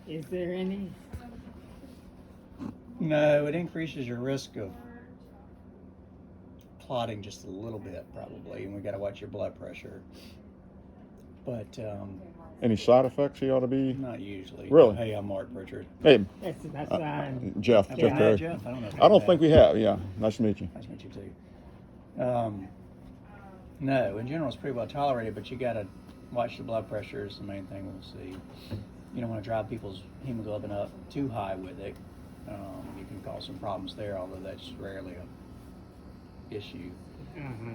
Is there any? No, it increases your risk of clotting just a little bit, probably, and we got to watch your blood pressure. But Any side effects he ought to be? not usually. Really? Hey, I'm Mark Pritchard. Hey, That's fine. Jeff. Have Jeff we met Perry. Jeff? I don't know. If I don't met. think we have. Yeah, nice to meet you. Nice to meet you too. No, in general, it's pretty well tolerated, but you got to watch the blood pressure is the main thing we'll see. You don't want to drive people's hemoglobin up too high with it. You can cause some problems there, although that's rarely a issue. Uh-huh.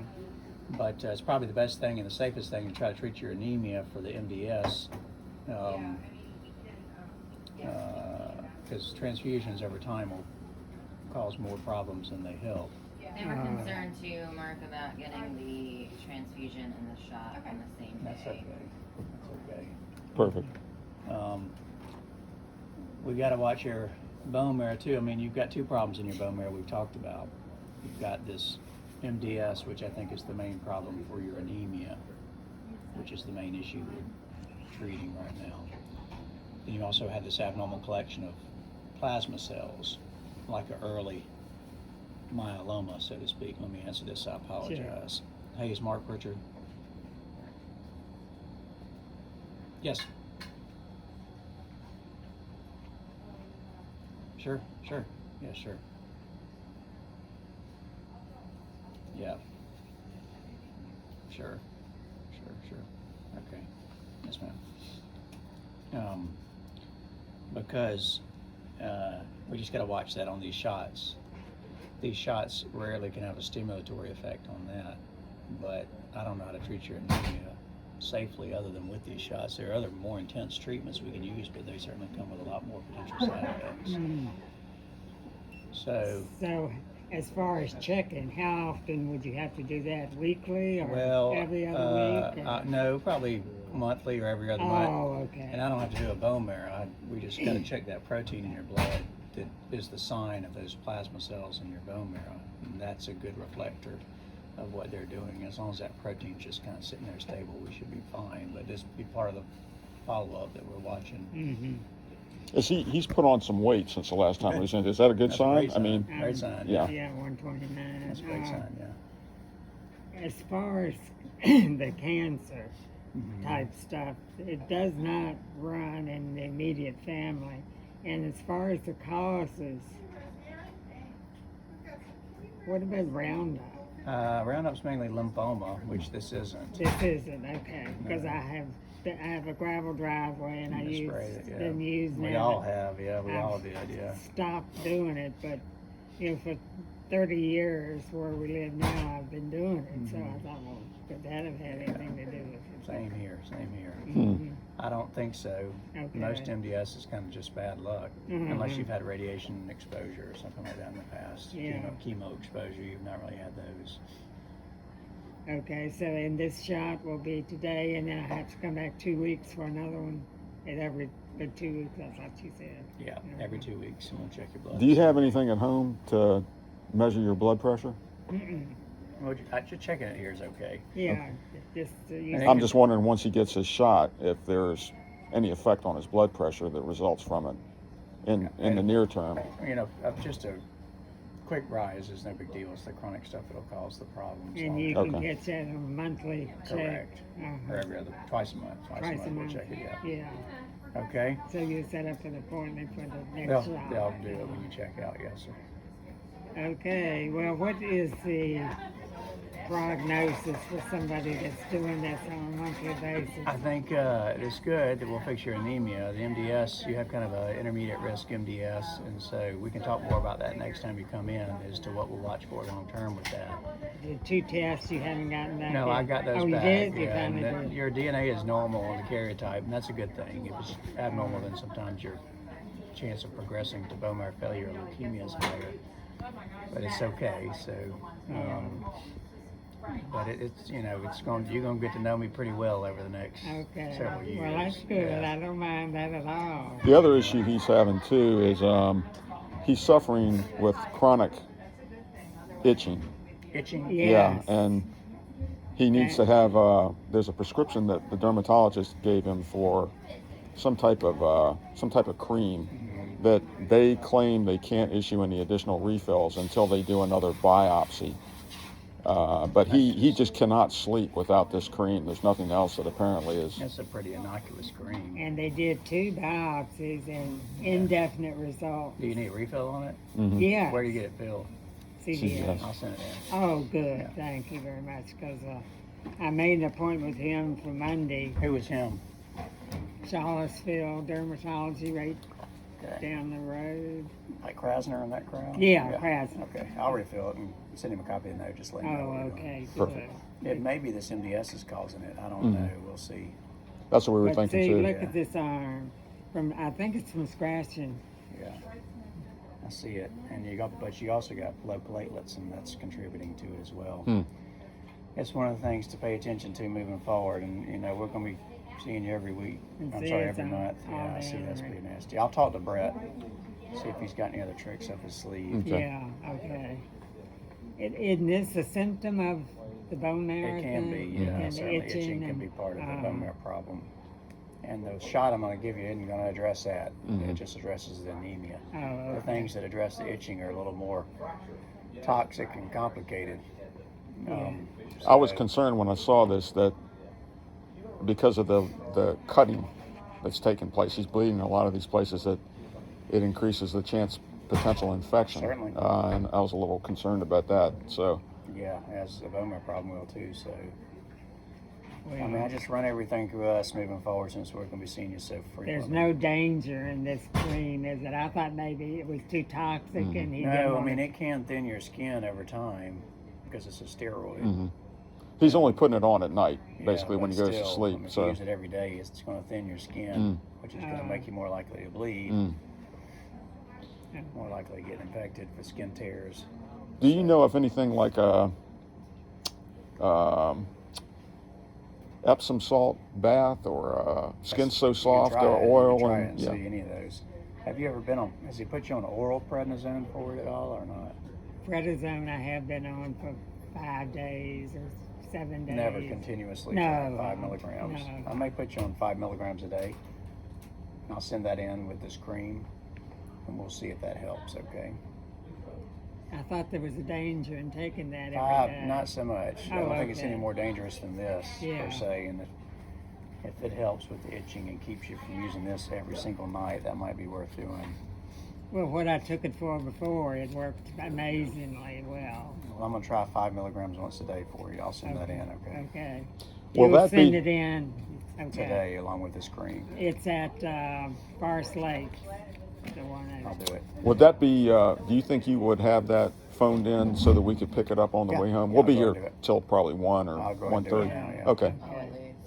But it's probably the best thing and the safest thing to try to treat your anemia for the MDS, because transfusions over time will cause more problems than they help. They were concerned too, Mark, about getting the transfusion and the shot on the same day. That's okay. That's okay. Perfect. We got to watch your bone marrow too. I mean, you've got two problems in your bone marrow we've talked about. You've got this MDS, which I think is the main problem for your anemia, which is the main issue we're treating right now. And you also have this abnormal collection of plasma cells, like an early myeloma, so to speak. Let me answer this. I apologize. Sure. Hey, is Mark Pritchard? Yes. Sure. Yeah, sure. Yeah. Sure. Okay. Yes, ma'am. Because we just got to watch that on these shots. These shots rarely can have a stimulatory effect on that, but I don't know how to treat your anemia safely other than with these shots. There are other more intense treatments we can use, but they certainly come with a lot more potential side effects. So as far as checking, how often would you have to do that? Weekly or every other week? Or? No, probably monthly or every other month. Oh, okay. And I don't have to do a bone marrow. We just got to check that protein in your blood that is the sign of those plasma cells in your bone marrow. And that's a good reflector of what they're doing. As long as that protein's just kind of sitting there stable, we should be fine. But this be part of the follow-up that we're watching. Mm-hmm. He's put on some weight since the last time we was in. Is that a good sign? Great sign. Great sign. Yeah. Yeah, 129. That's a great sign. Yeah. As far as the cancer type stuff, it does not run in the immediate family. And as far as the causes, what about Roundup? Roundup's mainly lymphoma, which this isn't. This isn't, okay, because I have a gravel driveway and I been using it. We all have, yeah, we all did, yeah. Stopped doing it, but for 30 years where we live now, I've been doing it. So I thought, well, could that have had anything to do with it? Same here. I don't think so. Okay. Most MDS is kind of just bad luck, unless you've had radiation exposure or something like that in the past. Yeah. Chemo exposure, you've not really had those. Okay, so in this shot will be today, and then I have to come back 2 weeks for another one. And every 2 weeks, that's what you said. Yeah, every 2 weeks, and we'll check your blood. Do you have anything at home to measure your blood pressure? Well, just checking it here is okay. Yeah, just. I'm just wondering, once he gets his shot, if there's any effect on his blood pressure that results from it in the near term. Just a quick rise is no big deal. It's the chronic stuff that'll cause the problems. And you can get that on a monthly check. Correct. Or every other, twice a month. Twice a month, we'll check it, yeah. Okay? So you set up an appointment for the next shot. They'll do it when you check out, yes, sir. Okay, well, what is the prognosis for somebody that's doing this on a monthly basis? I think it's good that we'll fix your anemia. The MDS, you have kind of an intermediate risk MDS, and so we can talk more about that next time you come in as to what we'll watch for long term with that. The 2 tests you haven't gotten back No, yet? I got those back. back. You did? You Yeah, finally and did. your DNA is normal on the karyotype, and that's a good thing. If it's abnormal, then sometimes your chance of progressing to bone marrow failure or leukemia is higher. But it's okay. So, but it's going. You're going to get to know me pretty well over the next several years. Well, that's good. Yeah. I don't mind that at all. The other issue he's having too is he's suffering with chronic itching. Itching. Yes. Yeah, and he needs to have. There's a prescription that the dermatologist gave him for some type of cream that they claim they can't issue any additional refills until they do another biopsy. But he just cannot sleep without this cream. There's nothing else that apparently is. That's a pretty innocuous cream. And they did 2 biopsies and indefinite results. Do you need a refill on it? Mhm. Yeah. Where do you get it filled? CVS. I'll send it in. Oh, good. Yeah. Thank you very much. Because I made an appointment with him for Monday. Who was him? Charlottesville Dermatology, right Okay. down the road. Like Krasner and that crowd? Yeah, Krasner. Okay, I'll refill it and send him a copy of the note. Just let him know. Oh, what we're doing. okay. Good. Perfect. It may be this MDS is causing it. I don't know. We'll see. That's what we were But thinking see, too. look at this arm. I think it's from scratching. Yeah, I see it. And but you also got low platelets, and that's contributing to it as well. Hmm. It's one of the things to pay attention to moving forward. And we're going to be seeing you every week. And I'm see, sorry, it's every all month. Yeah, I down see that's there. pretty nasty. I'll talk to Brett, see if he's got any other tricks up his sleeve. Okay. Yeah, okay. Isn't this a symptom of the bone marrow? It can thing? be, yeah. And Certainly itching can and- be part of the uh, bone marrow problem. And the shot I'm going to give you isn't going to address that. Mhm. It just addresses the anemia. Oh, The okay. things that address the itching are a little more toxic and complicated. I was so- concerned when I saw this that because of the cutting that's taking place, he's bleeding in a lot of these places, that it increases the chance potential infection. Certainly. And I was a little concerned about that. So Yeah, as a bone marrow problem will too. So Well, I mean, I just run everything through us moving forward since we're going to be seeing you so frequently. there's no danger in this cream, is it? I thought maybe it was too toxic and he didn't No, I want mean it can thin your skin over time because it's a steroid. mhm. He's only putting it on at night, Yeah, basically, when but he goes still, to I sleep. mean, if So you use it every day, it's going to thin your skin, which is going to make you more likely to bleed, more likely to get infected with skin tears. do you know if anything like Epsom salt bath or skin so You can soft try or it. You oil? can try it And, and yeah. see any of those. Have you ever been on? Has he put you on oral prednisone for it at all, or not? prednisone I have been on for 5 days or 7 days. Never continuously No, 5 milligrams. no. I may put you on 5 milligrams a day. I'll send that in with this cream, and we'll see if that helps. Okay. I thought there was a danger in taking that every day. Not so much. I Oh, don't think it's okay. any more dangerous than this Yeah. per se. And if it helps with the itching and keeps you from using this every single night, that might be worth doing. Well, what I took it for before, it worked amazingly well. Well, I'm gonna try 5 milligrams once a day for you. I'll send that in. Okay. Okay. Will You'll that send be- it in. Okay. Today, along with this cream. It's at Forest Lake. The one I'll do it. Would that be, do you think you would have that phoned in so that we could pick it up on the Yeah. way home? Yeah, We'll be I'll go here do it. till probably 1 or I'll go ahead and do it 1:30. now, yeah. Okay.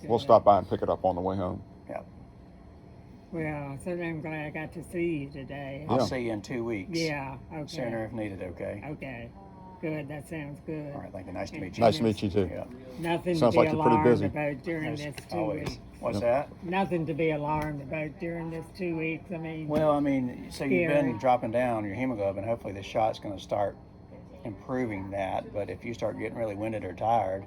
We'll stop by and pick it up on the way home. Yeah. Well, so I'm glad I got to see you today. I'll Yeah. see you in 2 weeks. Yeah, okay. Sooner if needed. Okay. Okay. Good, that sounds good. All right. Thank you. Nice to meet you. Nice to meet you too. Yeah. Nothing Sounds to be like you're pretty alarmed busy. about during this 2 Always. weeks. What's that? Nothing to be alarmed about during this 2 weeks. I mean, Well, I mean, so you've been Scary. dropping down your hemoglobin. Hopefully, this shot's going to start improving that. But if you start getting really winded or tired,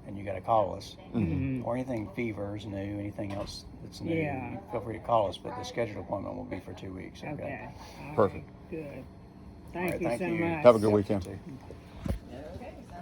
then you got to call us. mhm. Or anything fevers new, anything else that's new, Yeah. feel free to call us. But the scheduled appointment will be for 2 weeks. Okay. Okay. All right, Perfect. Good. All Thank right, you thank so you. much. Have a good Yep, weekend. you too.